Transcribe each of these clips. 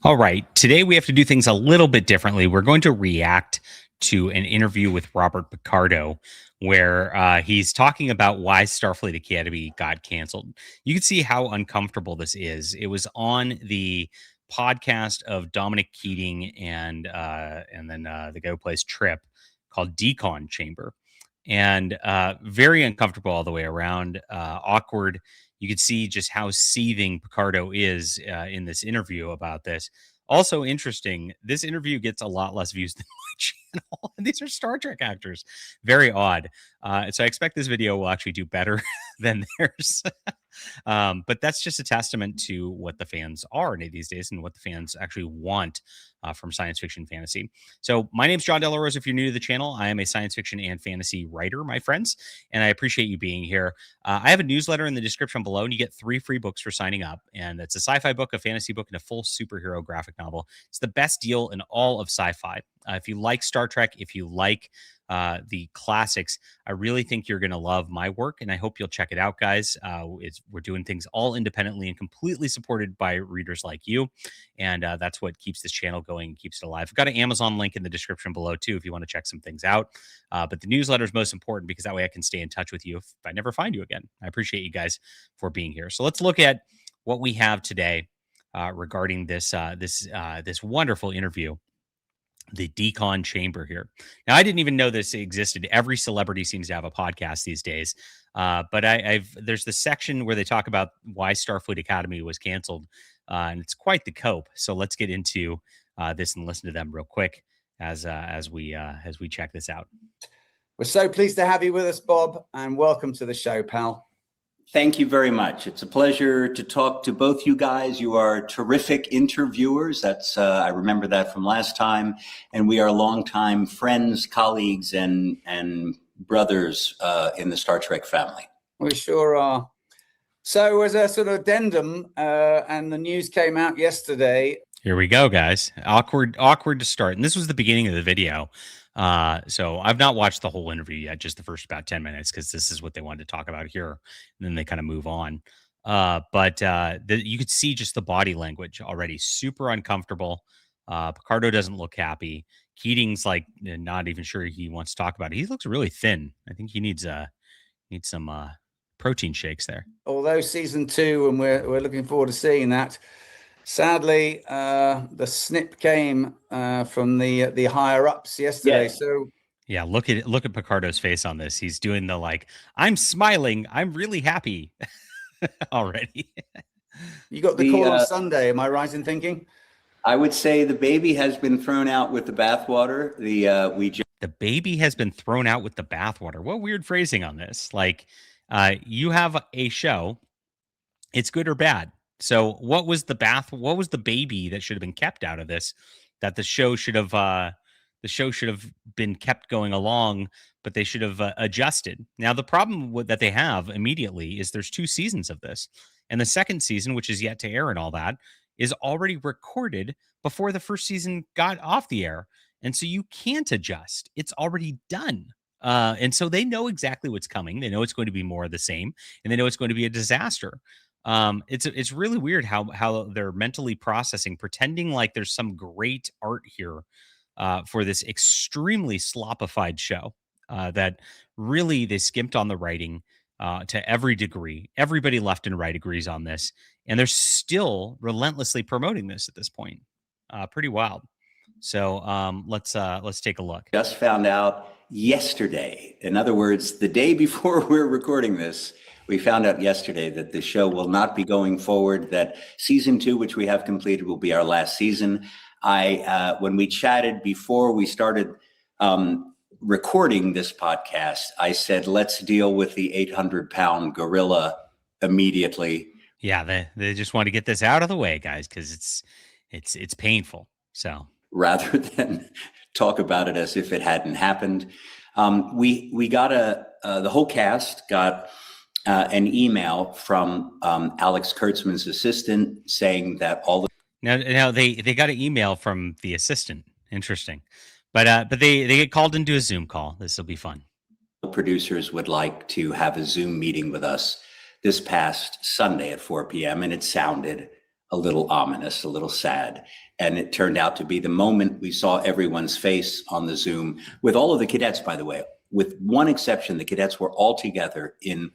All right. Today we have to do things a little bit differently. We're going to react to an interview with Robert Picardo where he's talking about why Starfleet Academy got canceled. You can see how uncomfortable this is. It was on the podcast of Dominic Keating and then the guy who plays Trip called Decon Chamber. And very uncomfortable all the way around, awkward. You could see just how seething Picardo is in this interview about this. Also interesting, this interview gets a lot less views than my channel. And these are Star Trek actors. Very odd. So I expect this video will actually do better than theirs. But that's just a testament to what the fans are these days and what the fans actually want from science fiction fantasy. So my name's John Delarose. If you're new to the channel, I am a science fiction and fantasy writer, my friends, and I appreciate you being here. I have a newsletter in the description below, and you get 3 free books for signing up. And that's a sci-fi book, a fantasy book, and a full superhero graphic novel. It's the best deal in all of sci-fi. If you like Star Trek, if you like the classics, I really think you're going to love my work, and I hope you'll check it out, guys. We're doing things all independently and completely supported by readers like you, and that's what keeps this channel going and keeps it alive. I've got an Amazon link in the description below, too, if you want to check some things out. But the newsletter is most important because that way I can stay in touch with you if I never find you again. I appreciate you guys for being here. So let's look at what we have today regarding this wonderful interview, the Decon Chamber here. Now, I didn't even know this existed. Every celebrity seems to have a podcast these days. But there's the section where they talk about why Starfleet Academy was canceled, and it's quite the cope. So let's get into this and listen to them real quick as we check this out. We're so pleased to have you with us, Bob, and welcome to the show, pal. Thank you very much. It's a pleasure to talk to both you guys. You are terrific interviewers. That's I remember that from last time. And we are longtime friends, colleagues, and brothers in the Star Trek family. We sure are. So as a sort of addendum, and the news came out yesterday. Here we go, guys. Awkward to start. And this was the beginning of the video. So I've not watched the whole interview yet, just the first about 10 minutes, because this is what they wanted to talk about here. And then they kind of move on. But you could see just the body language already super uncomfortable. Picardo doesn't look happy. Keating's like not even sure he wants to talk about it. He looks really thin. I think he needs some protein shakes there. Although season 2, and we're looking forward to seeing that. Sadly, the snip came from the higher ups yesterday. Yes. So yeah, look at Picardo's face on this. He's doing the like, I'm smiling, I'm really happy already. You got the call on Sunday. Am I right in thinking? I would say the baby has been thrown out with the bathwater. The baby has been thrown out with the bathwater. What weird phrasing on this? Like, you have a show. It's good or bad. So what was the baby that should have been kept out of this, that the show should have been kept going along, but they should have adjusted. Now, the problem that they have immediately is there's 2 seasons of this, and the second season, which is yet to air and all that, is already recorded before the first season got off the air. And so you can't adjust. It's already done. And so they know exactly what's coming. They know it's going to be more of the same, and they know it's going to be a disaster. It's really weird how they're mentally processing, pretending like there's some great art here for this extremely sloppified show that really they skimped on the writing to every degree. Everybody left and right agrees on this, and they're still relentlessly promoting this at this point. Pretty wild. So let's take a look. Just found out yesterday. In other words, the day before we're recording this, we found out yesterday that the show will not be going forward, that season 2, which we have completed, will be our last season. When we chatted before we started recording this podcast, I said, let's deal with the 800-pound gorilla immediately. Yeah, they just want to get this out of the way, guys, because it's painful. So rather than talk about it as if it hadn't happened, we got the whole cast got an email from Alex Kurtzman's assistant saying that all the now they got an email from the assistant. Interesting, but they get called into a Zoom call. This will be fun. Producers would like to have a Zoom meeting with us this past Sunday at 4 p.m. and it sounded a little ominous, a little sad. And it turned out to be the moment we saw everyone's face on the Zoom, with all of the cadets, by the way. With one exception, the cadets were all together in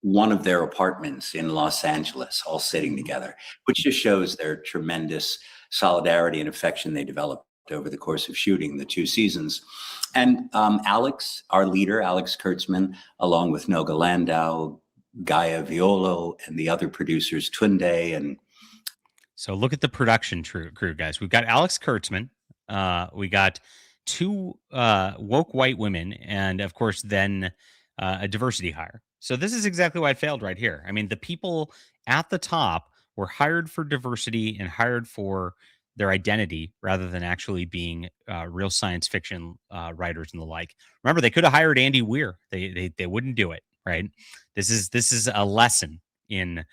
one of their apartments in Los Angeles, all sitting together, which just shows their tremendous solidarity and affection they developed over the course of shooting the 2 seasons. And Alex, our leader, Alex Kurtzman, along with Noga Landau, Gaia Violo, and the other producers, Tunde. And so look at the production crew, guys. We've got Alex Kurtzman. We got 2 woke white women, and of course, then a diversity hire. So this is exactly why it failed right here. I mean, the people at the top were hired for diversity and hired for their identity rather than actually being real science fiction writers and the like. Remember, they could have hired Andy Weir. They wouldn't do it. Right. This is a lesson in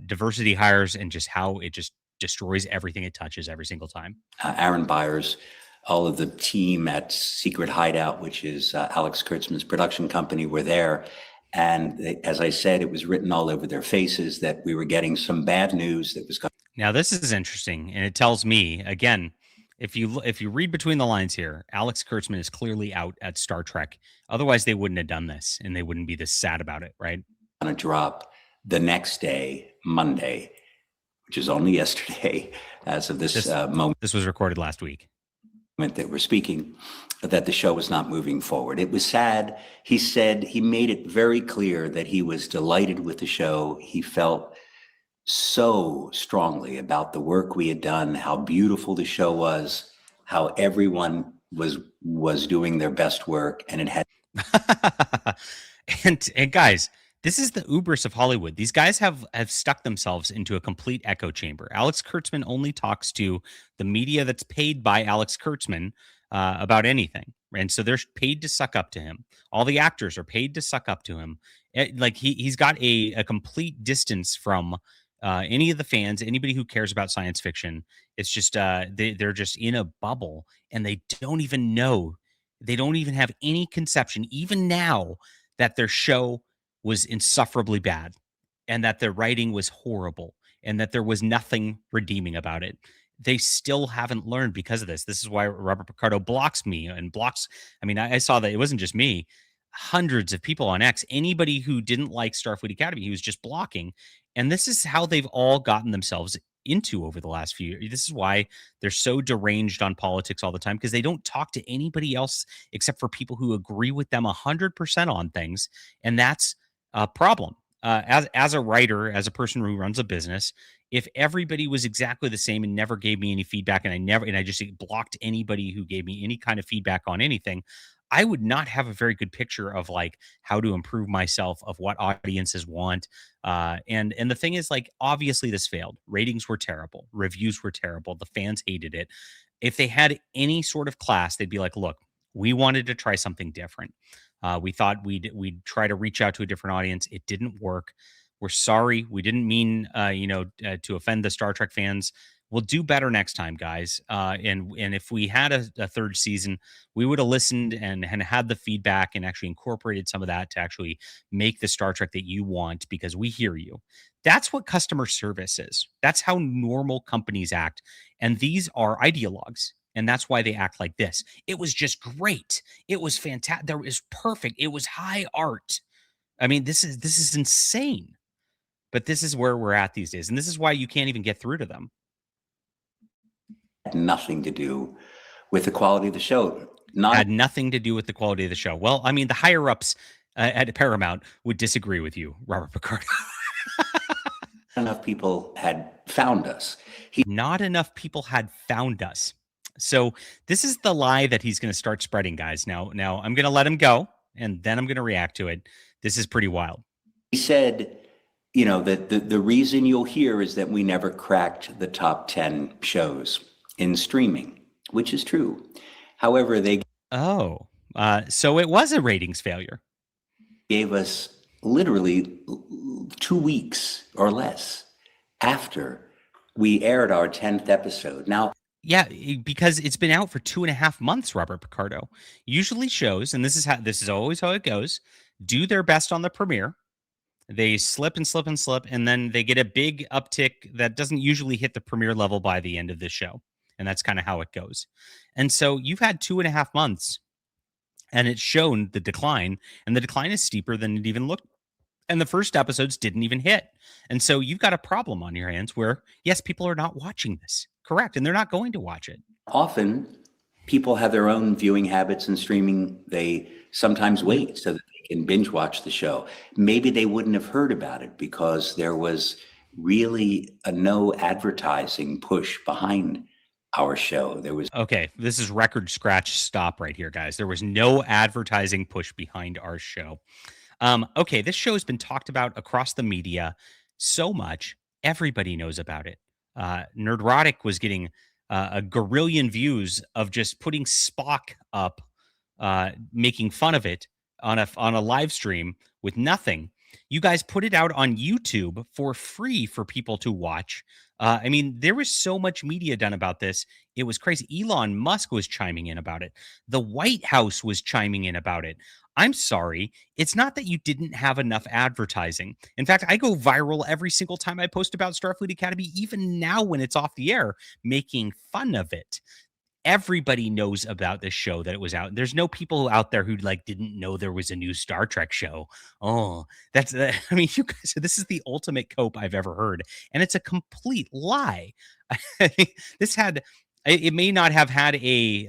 diversity hires and just how it just destroys everything it touches every single time. Aaron Byers, all of the team at Secret Hideout, which is Alex Kurtzman's production company, were there. And as I said, it was written all over their faces that we were getting some bad news that was coming. Now, this is interesting, and it tells me, again, if you read between the lines here, Alex Kurtzman is clearly out at Star Trek. Otherwise, they wouldn't have done this, and they wouldn't be this sad about it, right? On a drop the next day, Monday, which is only yesterday, as of this moment. This was recorded last week. That we're speaking, that the show was not moving forward. It was sad. He said, he made it very clear that he was delighted with the show. He felt so strongly about the work we had done, how beautiful the show was, how everyone was doing their best work, and it had. and guys, this is the hubris of Hollywood. These guys have stuck themselves into a complete echo chamber. Alex Kurtzman only talks to the media that's paid by Alex Kurtzman about anything. And so they're paid to suck up to him. All the actors are paid to suck up to him. Like he's got a complete distance from any of the fans, anybody who cares about science fiction. It's just they're just in a bubble, and they don't even know. They don't even have any conception, even now, that their show was insufferably bad, and that the writing was horrible, and that there was nothing redeeming about it. They still haven't learned because of this. This is why Robert Picardo blocks me and blocks. I mean, I saw that it wasn't just me. Hundreds of people on X, anybody who didn't like Starfleet Academy, he was just blocking. And this is how they've all gotten themselves into over the last few years. This is why they're so deranged on politics all the time, because they don't talk to anybody else except for people who agree with them 100% on things. And that's a problem. As a writer, as a person who runs a business, if everybody was exactly the same and never gave me any feedback, and I just blocked anybody who gave me any kind of feedback on anything, I would not have a very good picture of like how to improve myself, of what audiences want. And the thing is, like, obviously this failed. Ratings were terrible. Reviews were terrible. The fans hated it. If they had any sort of class, they'd be like, look, we wanted to try something different. We thought we'd try to reach out to a different audience. It didn't work. We're sorry. We didn't mean, to offend the Star Trek fans. We'll do better next time, guys. And if we had a third season, we would have listened and had the feedback and actually incorporated some of that to actually make the Star Trek that you want, because we hear you. That's what customer service is. That's how normal companies act. And these are ideologues. And that's why they act like this. It was just great. It was fantastic. It was perfect. It was high art. I mean, this is insane. But this is where we're at these days. And this is why you can't even get through to them. Nothing to do with the quality of the show. Had nothing to do with the quality of the show. Well, I mean, the higher ups at Paramount would disagree with you, Robert Picardo. Enough people had found us. Not enough people had found us. So this is the lie that he's going to start spreading, guys. Now I'm going to let him go, and then I'm going to react to it. This is pretty wild. He said, that the reason you'll hear is that we never cracked the top 10 shows in streaming, which is true. However, they so it was a ratings failure. Gave us literally 2 weeks or less after we aired our 10th episode. Now, yeah, because it's been out for 2.5 months, Robert Picardo. Usually shows, and this is always how it goes, do their best on the premiere, They slip and slip and slip, and then they get a big uptick that doesn't usually hit the premiere level by the end of the show. And that's kind of how it goes. And so you've had 2.5 months, and it's shown the decline, and the decline is steeper than it even looked. And the first episodes didn't even hit. And so you've got a problem on your hands where, yes, people are not watching this. Correct. And they're not going to watch it. Often people have their own viewing habits and streaming. They sometimes wait so that they can binge watch the show. Maybe they wouldn't have heard about it because there was really no advertising push behind our show. There was Okay, this is record scratch stop right here, guys. There was no advertising push behind our show. Okay, this show has been talked about across the media so much. Everybody knows about it. Nerdrotic was getting a gorillion views of just putting Spock up, making fun of it on a live stream with nothing. You guys put it out on YouTube for free for people to watch. I mean, there was so much media done about this. It was crazy. Elon Musk was chiming in about it. The White House was chiming in about it. I'm sorry. It's not that you didn't have enough advertising. In fact, I go viral every single time I post about Starfleet Academy, even now when it's off the air, making fun of it. Everybody knows about this show, that it was out. There's no people out there who like didn't know there was a new Star Trek show. Oh, that's I mean, you guys, this is the ultimate cope I've ever heard, and it's a complete lie. This had it may not have had a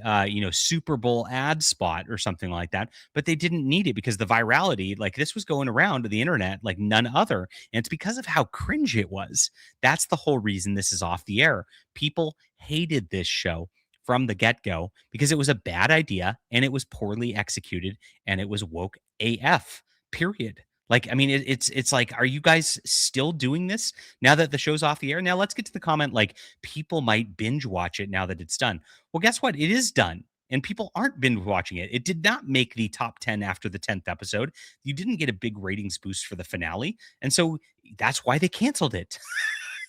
Super Bowl ad spot or something like that, but they didn't need it because the virality, like this was going around the internet like none other, and it's because of how cringe it was. That's the whole reason this is off the air. People hated this show from the get-go because it was a bad idea and it was poorly executed and it was woke AF, period. Like, I mean, it's like, are you guys still doing this now that the show's off the air? Now let's get to the comment, like, people might binge watch it now that it's done. Well, guess what? It is done. And people aren't binge watching it. It did not make the top 10 after the 10th episode. You didn't get a big ratings boost for the finale. And so that's why they canceled it.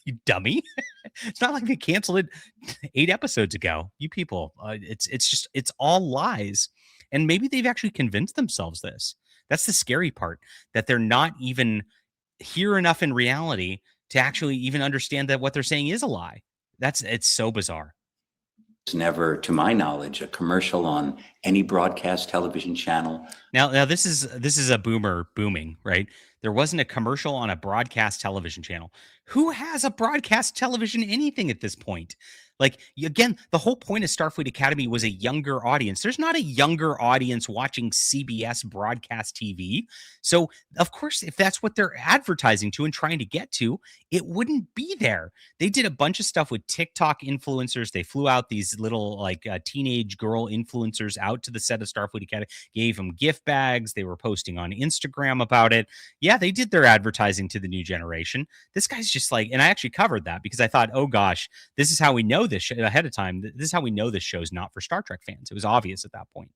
You dummy. It's not like they canceled it 8 episodes ago. You people, it's all lies. And maybe they've actually convinced themselves this. That's the scary part, that they're not even here enough in reality to actually even understand that what they're saying is a lie. It's so bizarre. It's never, to my knowledge, a commercial on any broadcast television channel. Now this is a boomer booming, right? There wasn't a commercial on a broadcast television channel. Who has a broadcast television anything at this point? Like, again, the whole point of Starfleet Academy was a younger audience. There's not a younger audience watching CBS broadcast TV. So, of course, if that's what they're advertising to and trying to get to, it wouldn't be there. They did a bunch of stuff with TikTok influencers. They flew out these little like teenage girl influencers out to the set of Starfleet Academy, gave them gift bags. They were posting on Instagram about it. Yeah, they did their advertising to the new generation. This guy's just like, and I actually covered that because I thought, oh gosh, this is how we know this ahead of time. This is how we know this show is not for Star Trek fans. It was obvious at that point.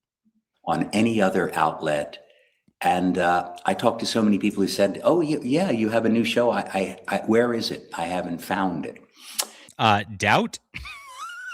On any other outlet. And I talked to so many people who said, oh, yeah, you have a new show. I where is it? I haven't found it. Doubt.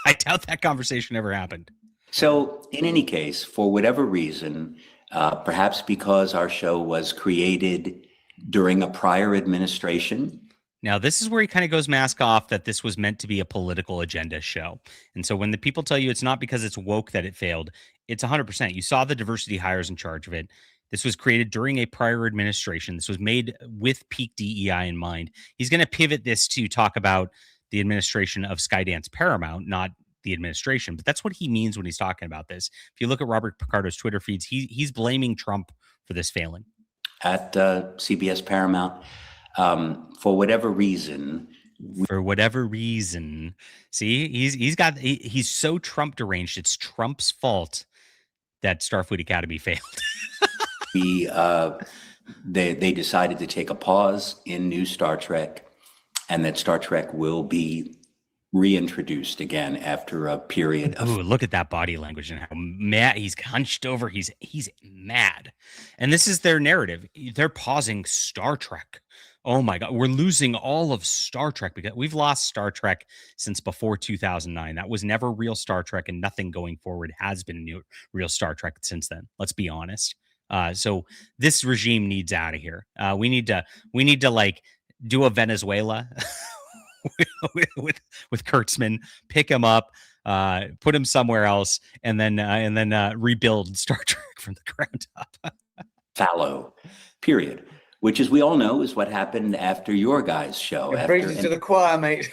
I doubt that conversation ever happened. So in any case, for whatever reason, perhaps because our show was created during a prior administration. Now, this is where he kind of goes mask off that this was meant to be a political agenda show. And so when the people tell you it's not because it's woke that it failed, it's 100%. You saw the diversity hires in charge of it. This was created during a prior administration. This was made with peak DEI in mind. He's going to pivot this to talk about the administration of Skydance Paramount, not the administration. But that's what he means when he's talking about this. If you look at Robert Picardo's Twitter feeds, he's blaming Trump for this failing. At CBS Paramount. For whatever reason. See, he's so Trump deranged. It's Trump's fault that Starfleet Academy failed. They decided to take a pause in new Star Trek, and that Star Trek will be reintroduced again after a period of. Ooh, look at that body language and how mad he's hunched over. He's mad, and this is their narrative. They're pausing Star Trek. Oh my God, we're losing all of Star Trek because we've lost Star Trek since before 2009. That was never real Star Trek, and nothing going forward has been real Star Trek since then. Let's be honest. So this regime needs out of here. We need to like do a Venezuela with Kurtzman, pick him up, put him somewhere else, and then rebuild Star Trek from the ground up. Fallow, period. Which, as we all know, is what happened after your guys' show. It brings you to the choir, mate.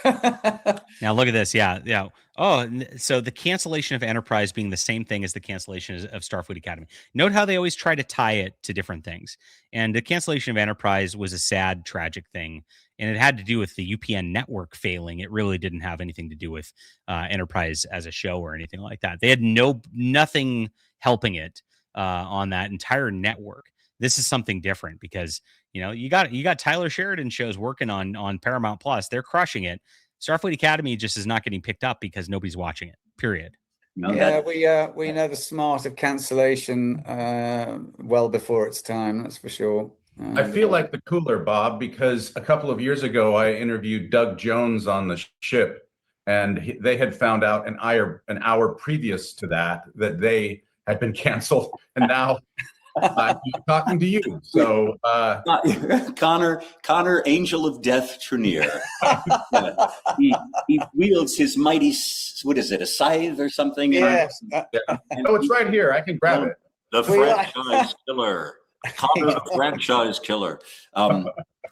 Now look at this. Yeah. Oh, so the cancellation of Enterprise being the same thing as the cancellation of Starfleet Academy. Note how they always try to tie it to different things. And the cancellation of Enterprise was a sad, tragic thing, and it had to do with the UPN network failing. It really didn't have anything to do with Enterprise as a show or anything like that. They had nothing helping it on that entire network. This is something different because you got Tyler Sheridan shows working on Paramount Plus. They're crushing it. Starfleet Academy just is not getting picked up because nobody's watching it. Period. No, yeah, we know the smart of cancellation well before its time. That's for sure. I feel like the cooler, Bob, because a couple of years ago I interviewed Doug Jones on the ship, and they had found out an hour previous to that they had been canceled, and now I'm talking to you. So Connor, Angel of Death Trenier. He wields his mighty, what is it, a scythe or something? Yes. oh, it's right here. I can grab it. The franchise killer. Connor, the franchise killer.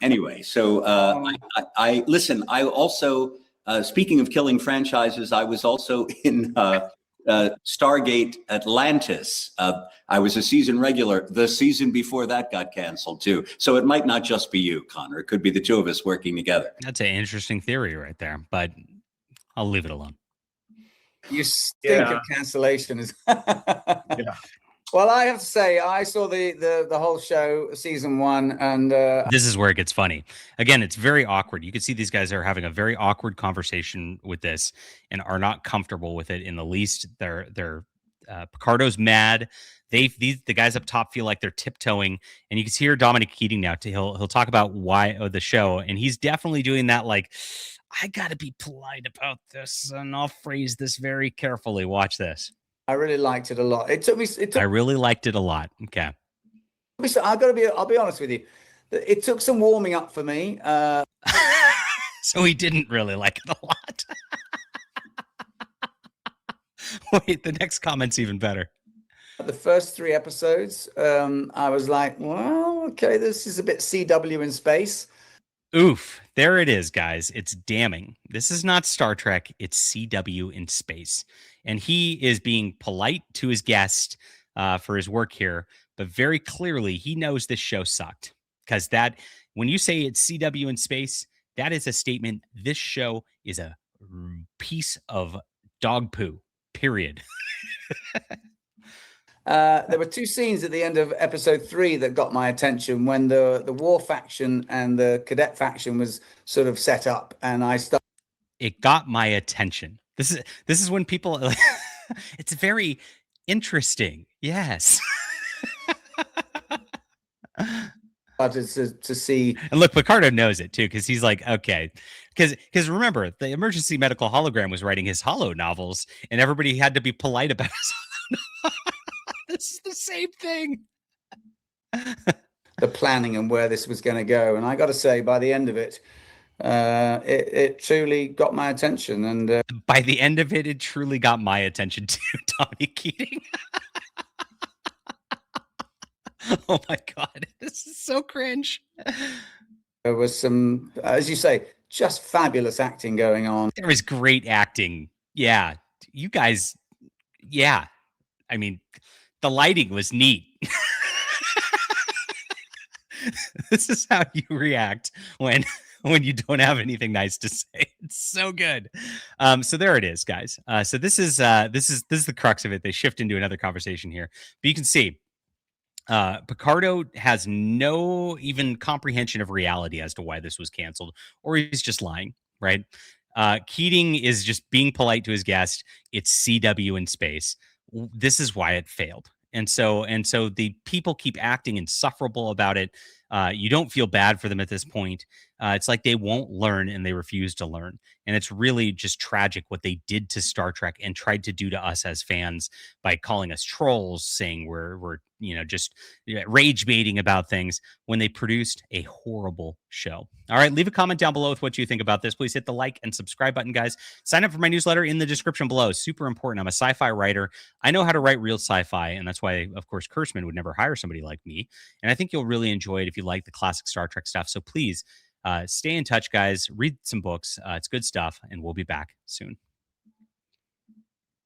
Anyway, so I listen. I also, speaking of killing franchises, I was also in Stargate Atlantis. I was a season regular. The season before that got canceled too. So it might not just be you, Connor. It could be the two of us working together. That's an interesting theory right there, but I'll leave it alone. You stink of cancellation. Yeah. Well, I have to say, I saw the whole show, season 1, and this is where it gets funny. Again, it's very awkward. You can see these guys are having a very awkward conversation with this and are not comfortable with it in the least. They're Picardo's mad. The guys up top feel like they're tiptoeing, and you can hear Dominic Keating now. He'll talk about why the show, and he's definitely doing that. Like, I got to be polite about this, and I'll phrase this very carefully. Watch this. I really liked it a lot. I really liked it a lot. Okay. I'll be honest with you. It took some warming up for me. So he didn't really like it a lot. Wait, the next comment's even better. The first 3 episodes, I was like, well, okay, this is a bit CW in space. Oof, there it is, guys. It's damning. This is not Star Trek. It's CW in space. And he is being polite to his guest for his work here, but very clearly he knows this show sucked. Because when you say it's CW in space, that is a statement. This show is a piece of dog poo, period. There were 2 scenes at the end of episode 3 that got my attention when the war faction and the cadet faction was sort of set up, and it got my attention. This is when people it's very interesting. Yes. to see. And look, Picardo knows it too, because he's like, okay, because remember, the emergency medical hologram was writing his holo novels, and everybody had to be polite about his This is the same thing. The planning and where this was going to go, and I got to say, by the end of it, it truly got my attention. And by the end of it truly got my attention too, Dominic Keating. Oh my God, this is so cringe. There was some, as you say, just fabulous acting going on. There was great acting. Yeah, you guys. Yeah, I mean, the lighting was neat. This is how you react when you don't have anything nice to say. It's so good. So there it is, guys. So this is the crux of it. They shift into another conversation here, but you can see Picardo has no even comprehension of reality as to why this was canceled, or he's just lying, right? Keating is just being polite to his guest. It's CW in space. This is why it failed. And so the people keep acting insufferable about it. You don't feel bad for them at this point. It's like they won't learn and they refuse to learn. And it's really just tragic what they did to Star Trek and tried to do to us as fans by calling us trolls, saying we're just rage baiting about things when they produced a horrible show. All right, leave a comment down below with what you think about this. Please hit the like and subscribe button, guys. Sign up for my newsletter in the description below. Super important. I'm a sci-fi writer. I know how to write real sci-fi, and that's why, of course, Kurtzman would never hire somebody like me. And I think you'll really enjoy it if you like the classic Star Trek stuff. So please stay in touch, guys. Read some books. It's good stuff, and we'll be back soon.